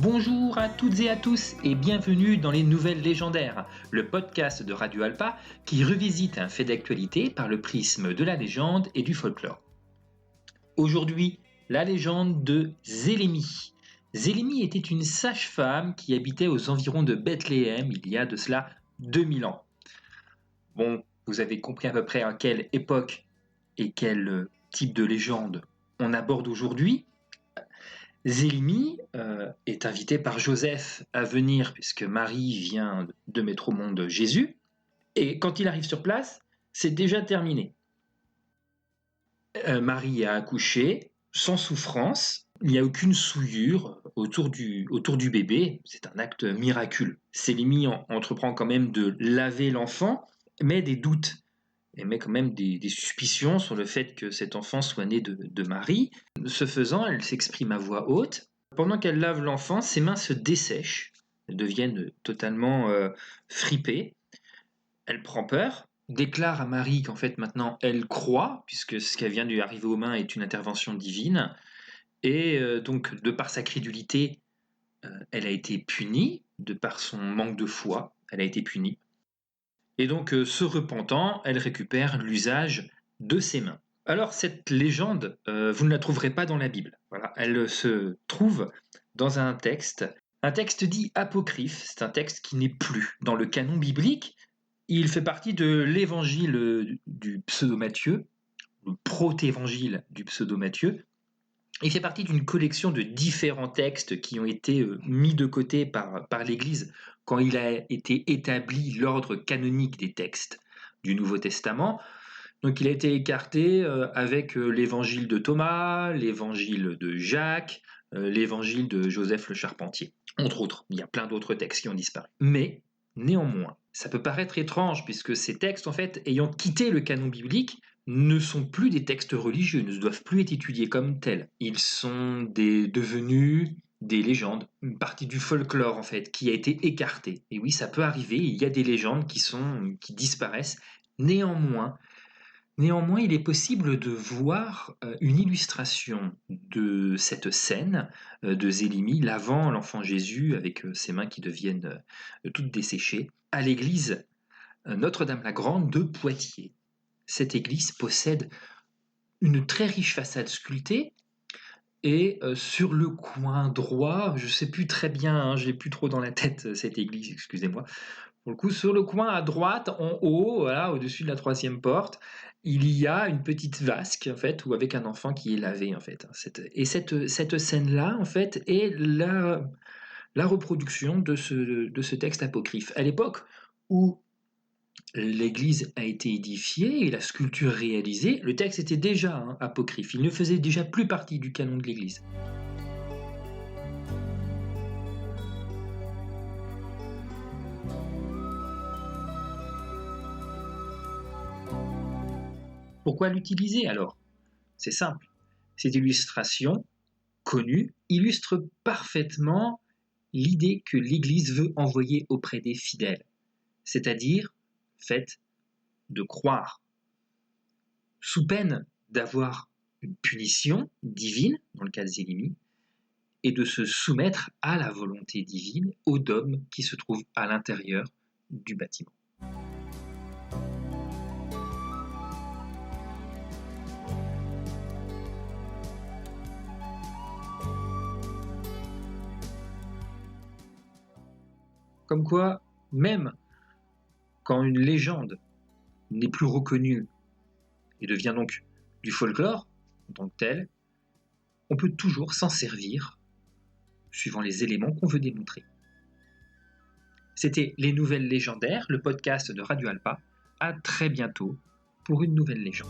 Bonjour à toutes et à tous et bienvenue dans les Nouvelles Légendaires, le podcast de Radio Alpa qui revisite un fait d'actualité par le prisme de la légende et du folklore. Aujourd'hui, la légende de Zélémie. Zélémie était une sage-femme qui habitait aux environs de Bethléem il y a de cela 2000 ans. Bon, vous avez compris à peu près à quelle époque et quel type de légende on aborde aujourd'hui. Zélémie est invitée par Joseph à venir puisque Marie vient de mettre au monde Jésus. Et quand il arrive sur place, c'est déjà terminé. Marie a accouché sans souffrance. Il n'y a aucune souillure autour du bébé. C'est un acte miraculeux. Zélémie entreprend quand même de laver l'enfant, mais des doutes. Elle met quand même des suspicions sur le fait que cet enfant soit né de Marie. Ce faisant, elle s'exprime à voix haute. Pendant qu'elle lave l'enfant, ses mains se dessèchent, elles deviennent totalement fripées. Elle prend peur, déclare à Marie qu'en fait maintenant elle croit, puisque ce qui vient de lui arriver aux mains est une intervention divine. Et donc, de par sa crédulité, elle a été punie, de par son manque de foi, elle a été punie. Et donc, se repentant, elle récupère l'usage de ses mains. Alors, cette légende, vous ne la trouverez pas dans la Bible. Voilà, elle se trouve dans un texte dit apocryphe. C'est un texte qui n'est plus dans le canon biblique. Il fait partie de l'évangile du pseudo-Matthieu, le protévangile du pseudo-Matthieu. Il fait partie d'une collection de différents textes qui ont été mis de côté par l'Église quand il a été établi l'ordre canonique des textes du Nouveau Testament. Donc il a été écarté avec l'évangile de Thomas, l'évangile de Jacques, l'évangile de Joseph le Charpentier, entre autres. Il y a plein d'autres textes qui ont disparu. Mais néanmoins, ça peut paraître étrange puisque ces textes, en fait, ayant quitté le canon biblique, ne sont plus des textes religieux, ne doivent plus être étudiés comme tels. Ils sont devenus des légendes, une partie du folklore en fait, qui a été écartée. Et oui, ça peut arriver, il y a des légendes qui disparaissent. Néanmoins, il est possible de voir une illustration de cette scène de Zélémie lavant l'enfant Jésus avec ses mains qui deviennent toutes desséchées à l'église Notre-Dame-la-Grande de Poitiers. Cette église possède une très riche façade sculptée et sur le coin droit, je ne sais plus très bien, je l'ai plus trop dans la tête cette église, excusez-moi. Pour le coup, sur le coin à droite, en haut, voilà, au-dessus de la troisième porte, il y a une petite vasque en fait, ou avec un enfant qui est lavé en fait. Et cette scène-là, en fait, est la reproduction de ce texte apocryphe. À l'époque où l'église a été édifiée et la sculpture réalisée, le texte était déjà apocryphe, il ne faisait déjà plus partie du canon de l'église. Pourquoi l'utiliser alors ? C'est simple, cette illustration connue illustre parfaitement l'idée que l'Église veut envoyer auprès des fidèles, c'est-à-dire fait de croire, sous peine d'avoir une punition divine, dans le cas de Zélémie, et de se soumettre à la volonté divine, au dogme qui se trouve à l'intérieur du bâtiment. Comme quoi, même quand une légende n'est plus reconnue et devient donc du folklore en tant que tel, on peut toujours s'en servir suivant les éléments qu'on veut démontrer. C'était Les Nouvelles Légendaires, le podcast de Radio Alpa. À très bientôt pour une nouvelle légende.